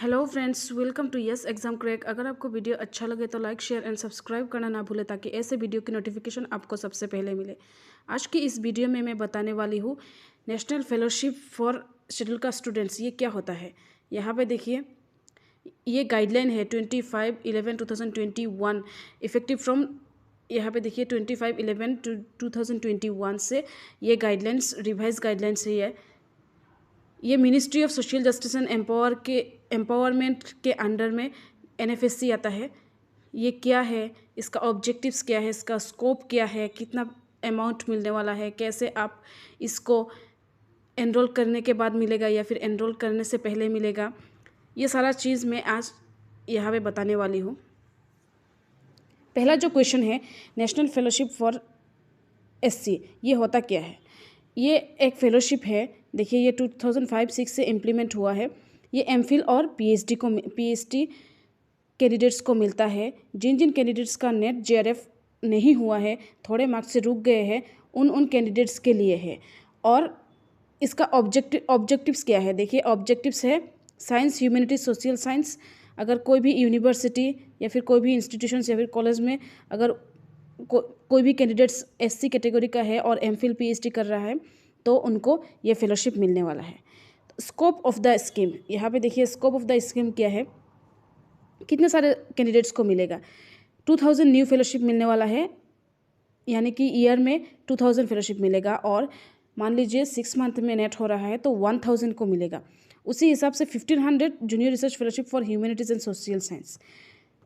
Hello friends, welcome to yes exam crack. अगर आपको video अच्छा लगे तो लाइक शेयर एंड सब्सक्राइब करना ना भूलें ताकि ऐसे वीडियो की नोटिफिकेशन आपको सबसे पहले मिले। आज की इस वीडियो में मैं बताने वाली हूँ national fellowship for schedule caste students ये क्या होता है। यहाँ पे देखिए, ये गाइडलाइन है 25/11/2021 इफेक्टिव फ्रॉम, यहाँ पे देखिए 25/11/2021 से ये गाइडलाइंस रिवाइज गाइडलाइंस है। ये ministry of social justice and empowerment के अंडर में एनएफएससी आता है। ये क्या है, इसका ऑब्जेक्टिव्स क्या है, इसका स्कोप क्या है, कितना अमाउंट मिलने वाला है, कैसे आप इसको एनरोल करने के बाद मिलेगा या फिर एनरोल करने से पहले मिलेगा, ये सारा चीज़ मैं आज यहाँ पे बताने वाली हूँ। पहला जो क्वेश्चन है, नेशनल फेलोशिप फॉर एससी ये होता क्या है। ये एक फेलोशिप है, देखिए ये 2005-06 से इम्प्लीमेंट हुआ है। ये एमफिल और पीएचडी कैंडिडेट्स को मिलता है। जिन जिन कैंडिडेट्स का नेट जेआरएफ नहीं हुआ है, थोड़े मार्क्स से रुक गए हैं, उन कैंडिडेट्स के लिए है। और इसका ऑब्जेक्टिव्स क्या है, देखिए ऑब्जेक्टिव्स है साइंस, ह्यूमैनिटीज, सोशल साइंस। अगर कोई भी यूनिवर्सिटी या फिर कोई भी इंस्टीट्यूशंस या फिर कॉलेज में अगर कोई भी कैंडिडेट्स एससी कैटेगरी का है और एमफिल पीएचडी कर रहा है तो उनको ये फेलोशिप मिलने वाला है। स्कोप ऑफ द स्कीम, यहाँ पे देखिए स्कोप ऑफ द स्कीम क्या है, कितने सारे कैंडिडेट्स को मिलेगा। 2000 न्यू फेलोशिप मिलने वाला है, यानी कि ईयर में 2000 फेलोशिप मिलेगा। और मान लीजिए 6 मंथ में नेट हो रहा है तो 1000 को मिलेगा। उसी हिसाब से 1500 junior research fellowship for humanities and social science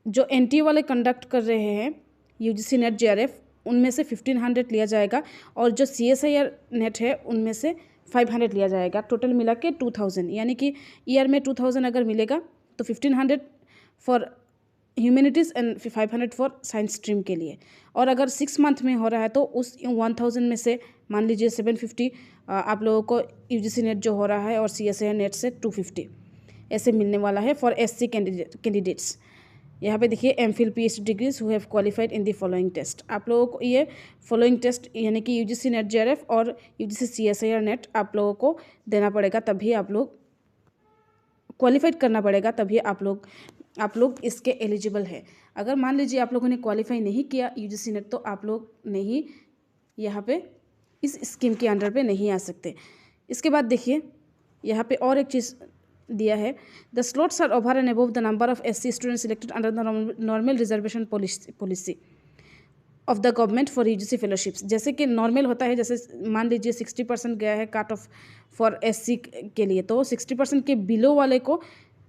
जो एनटीए वाले कंडक्ट कर रहे हैं यूजीसी नेट जेआरएफ, उनमें से 1500 लिया जाएगा। और जो सीएसआईआर नेट है उनमें से 500 लिया जाएगा। टोटल मिला के 2000, यानी कि ईयर में 2000 अगर मिलेगा तो 1500 for humanities and 500 for science stream के लिए। और अगर 6 मंथ में हो रहा है तो उस 1000 में से मान लीजिए 750 आप लोगों को यूजीसी नेट जो हो रहा है और सीएसआईआर नेट से 250 ऐसे मिलने वाला है फॉर एससी कैंडिडेट्स। यहाँ पे देखिए MPhil PhD degrees who have qualified in the following test. आप लोगों को ये फॉलोइंग टेस्ट यानी कि यूजीसी नेट जेआरएफ और यूजीसी सीएसआईआर नेट आप लोगों को देना पड़ेगा, तभी आप लोग क्वालिफाइड करना पड़ेगा, तभी आप लोग इसके एलिजिबल है। अगर मान लीजिए आप लोगों ने क्वालिफाई नहीं किया यूजीसी नेट तो आप लोग नहीं यहाँ पे इस स्कीम के अंडर पे नहीं आ सकते। इसके बाद देखिए यहाँ पे और एक चीज़ दिया है, the slots are over and above the number of SC student selected under the normal reservation policy of the government for UGC fellowships. जैसे कि नॉर्मल होता है, जैसे मान लीजिए 60% गया है काट ऑफ फॉर एससी के लिए, तो 60% के बिलो वाले को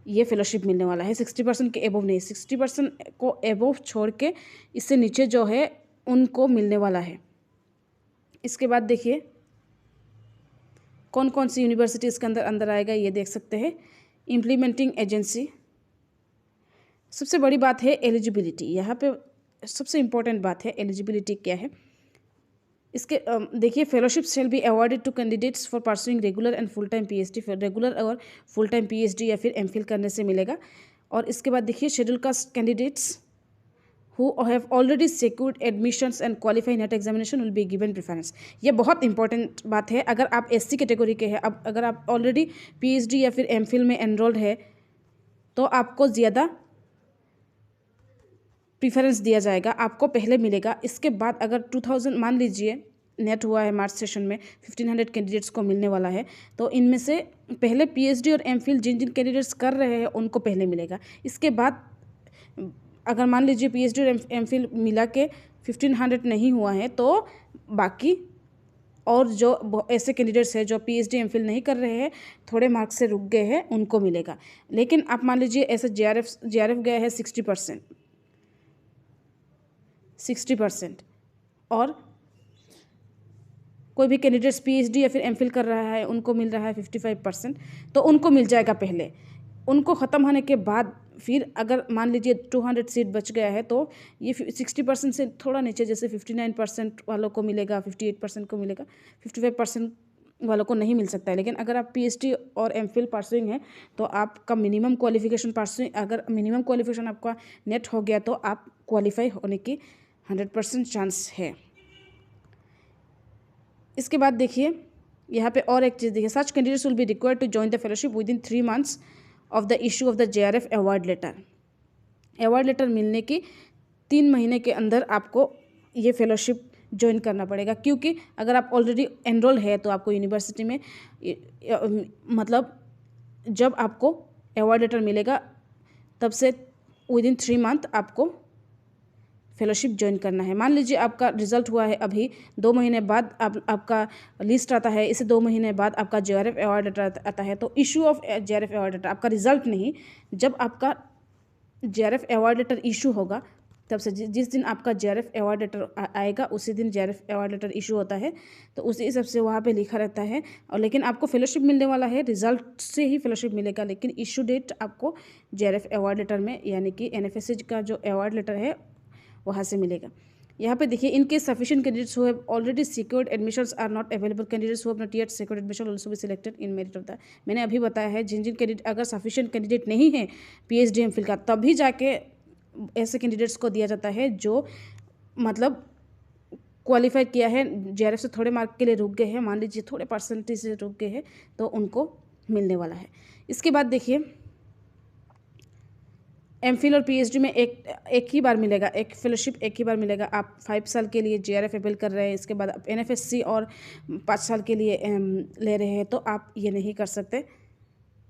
ये फेलोशिप मिलने वाला है। 60% के एबोव नहीं, 60% को एबोव छोड़ के इससे नीचे जो है उनको मिलने वाला है। इसके बाद देखिए कौन कौन सी यूनिवर्सिटी इसके अंदर आएगा ये देख सकते हैं। इम्प्लीमेंटिंग एजेंसी, सबसे बड़ी बात है एलिजिबिलिटी। यहाँ पे सबसे इम्पोर्टेंट बात है एलिजिबिलिटी क्या है। इसके देखिए fellowship shall be awarded to candidates for pursuing regular and full time PhD, regular और फुल टाइम पीएचडी या फिर एमफिल करने से मिलेगा। और इसके बाद देखिए schedule caste candidates who have already secured admissions and qualify net examination will be given preference। ये बहुत इंपॉर्टेंट बात है। अगर आप एससी कैटेगरी के हैं, अब अगर आप ऑलरेडी पीएचडी या फिर एमफिल में एनरोल्ड है तो आपको ज़्यादा प्रीफरेंस दिया जाएगा, आपको पहले मिलेगा। इसके बाद अगर 2000 मान लीजिए नेट हुआ है मार्च सेशन में 1500 कैंडिडेट्स को मिलने वाला है, तो इनमें से पहले पीएचडी और एमफिल जिन जिन कैंडिडेट्स कर रहे हैं उनको पहले मिलेगा। इसके बाद अगर मान लीजिए पीएचडी और एमफिल मिला के 1500 नहीं हुआ है तो बाकी और जो ऐसे कैंडिडेट्स हैं जो पीएचडी एमफिल नहीं कर रहे हैं, थोड़े मार्क्स से रुक गए हैं, उनको मिलेगा। लेकिन आप मान लीजिए ऐसे जेआरएफ गया है 60% और कोई भी कैंडिडेट्स पीएचडी या फिर एमफिल कर रहा है उनको मिल रहा है 55%, तो उनको मिल जाएगा पहले। उनको ख़त्म होने के बाद फिर अगर मान लीजिए 200 सीट बच गया है तो ये 60% से थोड़ा नीचे जैसे 59% वालों को मिलेगा, 58% को मिलेगा, 55% वालों को नहीं मिल सकता है। लेकिन अगर आप पीएचडी और एमफिल परसुइंग है तो आपका मिनिमम क्वालिफिकेशन अगर मिनिमम क्वालिफिकेशन आपका नेट हो गया तो आप क्वालिफाई होने की 100% चांस है। इसके बाद देखिए यहाँ पे और एक चीज़ देखिए, such candidates will be required to join the fellowship within 3 months of the issue of the JRF award letter. Award letter मिलने की 3 महीने के अंदर आपको ये फेलोशिप ज्वाइन करना पड़ेगा, क्योंकि अगर आप ऑलरेडी एनरोल है तो आपको यूनिवर्सिटी में मतलब जब आपको अवार्ड लेटर मिलेगा तब से विदिन 3 मंथ आपको फेलोशिप ज्वाइन करना है। मान लीजिए आपका रिजल्ट हुआ है अभी, 2 महीने बाद आपका लिस्ट आता है, इसे 2 महीने बाद आपका JRF अवार्ड लेटर आता है। तो issue of JRF award letter, आपका रिजल्ट नहीं, जब आपका JRF अवार्ड लेटर इशू होगा तब से जिस दिन आपका JRF अवार्ड लेटर आएगा उसी दिन JRF अवार्ड लेटर इशू होता है। तो उसी हिसाब से वहाँ पे लिखा रहता है। और लेकिन आपको फेलोशिप मिलने वाला है, रिजल्ट से ही फेलोशिप मिलेगा, लेकिन इशू डेट आपको JRF अवार्ड लेटर में यानी कि NFSC का जो अवार्ड लेटर है वहाँ से मिलेगा। यहाँ पे देखिए, in case sufficient candidates who have already secured admissions are not available, candidates who have not yet secured admission also be selected in merit of the. मैंने अभी बताया है जिन कैंडिडेट अगर सफिशिएंट कैंडिडेट नहीं है PhD MPhil का, तभी जाके ऐसे कैंडिडेट्स को दिया जाता है जो मतलब क्वालिफाई किया है, JRF से थोड़े मार्क के लिए रुक गए हैं, मान लीजिए थोड़े परसेंटेज से रुक गए हैं, तो उनको मिलने वाला है। इसके बाद देखिए, MPhil और PhD में एक ही बार मिलेगा, एक फेलोशिप एक ही बार मिलेगा। आप 5 साल के लिए JRF अपील कर रहे हैं, इसके बाद आप NFSC और 5 साल के लिए ले रहे हैं, तो आप ये नहीं कर सकते।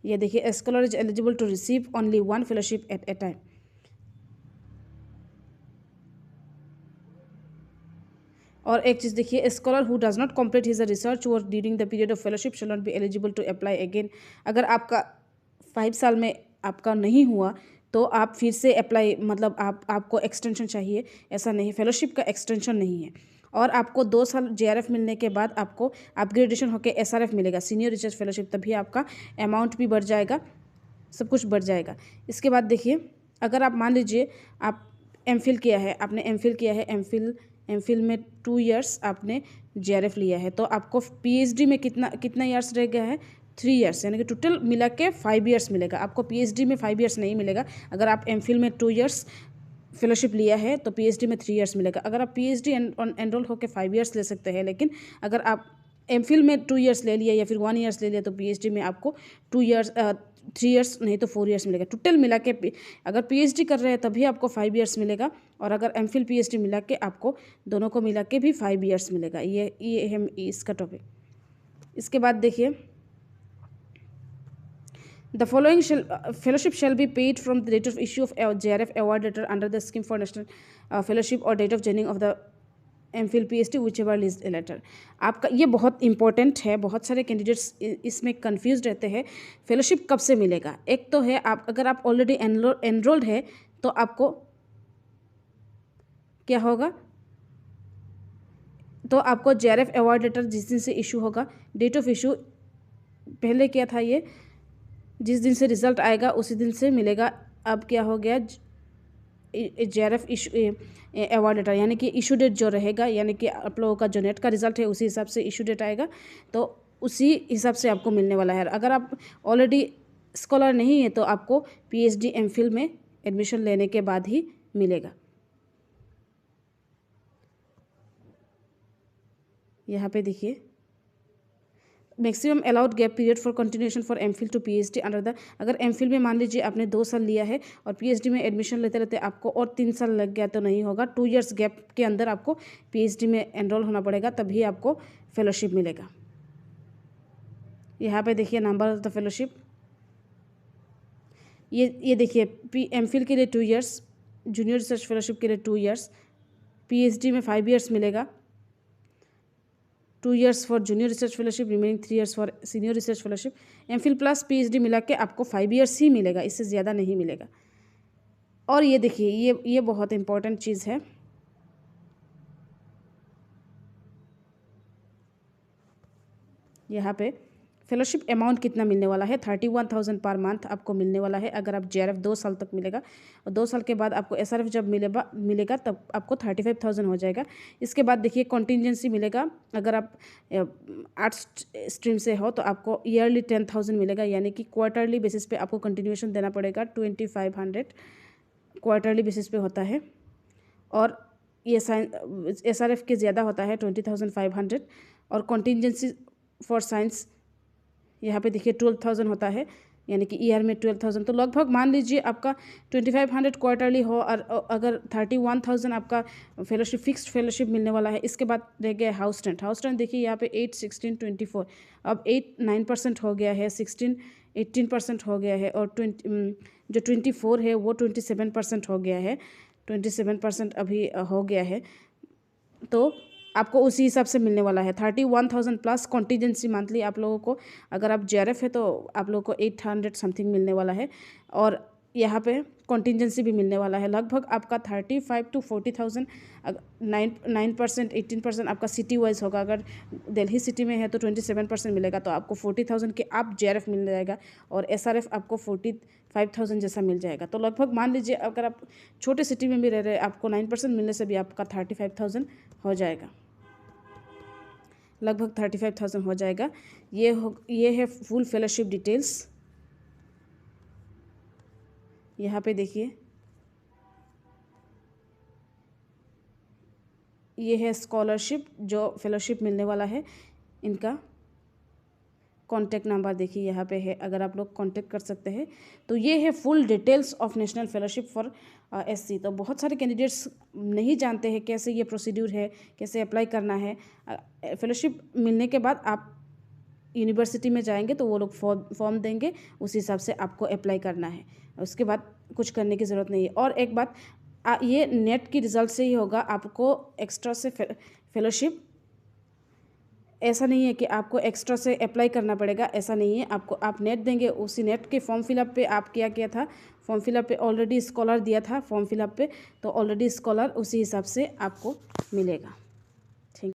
ये देखिए, scholar is eligible to receive only 1 fellowship at a time. और एक चीज़ देखिए, scholar who does not complete his research work during the period of fellowship shall not be eligible to apply again. अगर आपका 5 साल में आपका नहीं हुआ तो आप फिर से अप्लाई, मतलब आपको एक्सटेंशन चाहिए, ऐसा नहीं, फेलोशिप का एक्सटेंशन नहीं है। और आपको 2 साल JRF मिलने के बाद आपको अपग्रेडेशन होकर SRF मिलेगा, सीनियर रिसर्च फेलोशिप, तभी आपका अमाउंट भी बढ़ जाएगा, सब कुछ बढ़ जाएगा। इसके बाद देखिए, अगर आप मान लीजिए आप MPhil किया है, आपने MPhil किया है, MPhil में 2 इयर्स आपने JRF लिया है, तो आपको PhD में कितना ईयर्स रह गया है, 3 इयर्स, यानी कि टोटल मिला के 5 इयर्स मिलेगा। आपको PhD में 5 इयर्स नहीं मिलेगा। अगर आप MPhil में 2 इयर्स फेलोशिप लिया है तो PhD में 3 इयर्स मिलेगा। अगर आप PhD एनरोल होकर 5 इयर्स ले सकते हैं, लेकिन अगर आप MPhil में 2 इयर्स ले लिया या फिर 1 इयर्स ले लिया तो PhD में आपको 3 इयर्स नहीं तो 4 इयर्स मिलेगा। टोटल मिला के अगर PhD कर रहे हैं तभी आपको 5 इयर्स मिलेगा, और अगर MPhil PhD मिला के आपको दोनों को मिला के भी 5 इयर्स मिलेगा। ये है इसका टॉपिक। इसके बाद देखिए, The following fellowship shall be paid from the date of issue of JRF award letter under the scheme for national fellowship or date of joining of the MPhil PhD whichever is later। आपका ये बहुत important है, बहुत सारे candidates इसमें confuse रहते हैं। Fellowship कब से मिलेगा? एक तो है अगर आप ऑलरेडी एनरोल्ड है तो आपको क्या होगा, तो आपको JRF अवार्ड लेटर जिस दिन से इशू होगा, डेट ऑफ इशू पहले क्या था, ये जिस दिन से रिजल्ट आएगा उसी दिन से मिलेगा। अब क्या हो गया, JRF इशू अवार्ड लेटर, यानी कि इशू डेट जो रहेगा, यानी कि आप लोगों का जो नेट का रिजल्ट है उसी हिसाब से इशू डेट आएगा, तो उसी हिसाब से आपको मिलने वाला है। अगर आप ऑलरेडी स्कॉलर नहीं है तो आपको PhD MPhil में एडमिशन लेने के बाद ही मिलेगा। यहाँ पे देखिए, maximum allowed gap period for continuation for MPhil to PhD under the. अगर MPhil में मान लीजिए आपने 2 साल लिया है और PhD में एडमिशन लेते रहते आपको और 3 साल लग गया तो नहीं होगा। 2 इयर्स गैप के अंदर आपको PhD में एनरोल होना पड़ेगा, तभी आपको फेलोशिप मिलेगा। यहाँ पे देखिए नंबर ऑफ द फेलोशिप, ये देखिए, MPhil के लिए 2 इयर्स, जूनियर रिसर्च फेलोशिप के लिए 2 इयर्स, PhD में 5 इयर्स मिलेगा, 2 years for junior research fellowship, remaining 3 years for senior research fellowship. MPhil plus PhD मिला के आपको 5 इयर्स ही मिलेगा, इससे ज़्यादा नहीं मिलेगा। और ये देखिए, ये बहुत इंपॉर्टेंट चीज़ है, यहाँ पे फेलोशिप अमाउंट कितना मिलने वाला है, 31,000 पर मंथ आपको मिलने वाला है अगर आप JRF 2 साल तक मिलेगा, और 2 साल के बाद आपको SRF जब मिलेगा तब आपको 35,000 हो जाएगा। इसके बाद देखिए कॉन्टीजेंसी मिलेगा, अगर आप आर्ट्स स्ट्रीम से हो तो आपको ईयरली 10,000 मिलेगा, यानी कि क्वार्टरली बेसिस पे आपको कंटिन्यूएशन देना पड़ेगा। 2,500 क्वार्टरली बेसिस पे होता है, और ये SRF के ज़्यादा होता है 20,500, और कॉन्टीजेंसी फॉर साइंस यहाँ पे देखिए 12,000 होता है, यानी कि ईयर में 12,000, तो लगभग मान लीजिए आपका 2,500 क्वार्टरली हो, और अगर 31,000 आपका फेलोशिप फिक्स्ड फेलोशिप मिलने वाला है। इसके बाद रह गया हाउस रेंट। हाउस रेंट देखिए यहाँ पे 8, 16, 24, अब 9% हो गया है, 16 18% हो गया है, और 24 है वो 27% हो गया है, 27% अभी हो गया है। तो आपको उसी हिसाब से मिलने वाला है 31,000 प्लस कॉन्टीजेंसी मंथली आप लोगों को। अगर आप JRF है तो आप लोगों को 800 समथिंग मिलने वाला है, और यहाँ पे कॉन्टीजेंसी भी मिलने वाला है। लगभग आपका 35 to 40,000, 9%, 18% आपका सिटी वाइज होगा। अगर दिल्ली सिटी में है तो 27% मिलेगा, तो आपको 40,000 के आप JRF मिल जाएगा, और SRF आपको 45,000 जैसा मिल जाएगा। तो लगभग मान लीजिए अगर आप छोटे सिटी में भी रह रहे आपको 9% मिलने से भी आपका 35,000 हो जाएगा, लगभग 35,000 हो जाएगा। ये है फुल फेलोशिप डिटेल्स। यहाँ पे देखिए ये है स्कॉलरशिप जो फेलोशिप मिलने वाला है, इनका कॉन्टैक्ट नंबर देखिए यहाँ पे है, अगर आप लोग कॉन्टैक्ट कर सकते हैं। तो ये है full details of national fellowship for SC। तो बहुत सारे कैंडिडेट्स नहीं जानते हैं कैसे ये प्रोसीड्यूर है, कैसे अप्लाई करना है। फेलोशिप मिलने के बाद आप यूनिवर्सिटी में जाएंगे तो वो लोग फॉर्म देंगे, उस हिसाब से आपको अप्लाई करना है, उसके बाद कुछ करने की ज़रूरत नहीं है। और एक बात, ये नेट की रिज़ल्ट से ही होगा, आपको एक्स्ट्रा से फेलोशिप ऐसा नहीं है कि आपको एक्स्ट्रा से अप्लाई करना पड़ेगा, ऐसा नहीं है। आपको आप नेट देंगे, उसी नेट के फॉर्म फिलअप पे आप क्या किया था, फॉर्म फिलअप पे ऑलरेडी स्कॉलर दिया था फॉर्म फिलअप पे, तो ऑलरेडी स्कॉलर उसी हिसाब से आपको मिलेगा।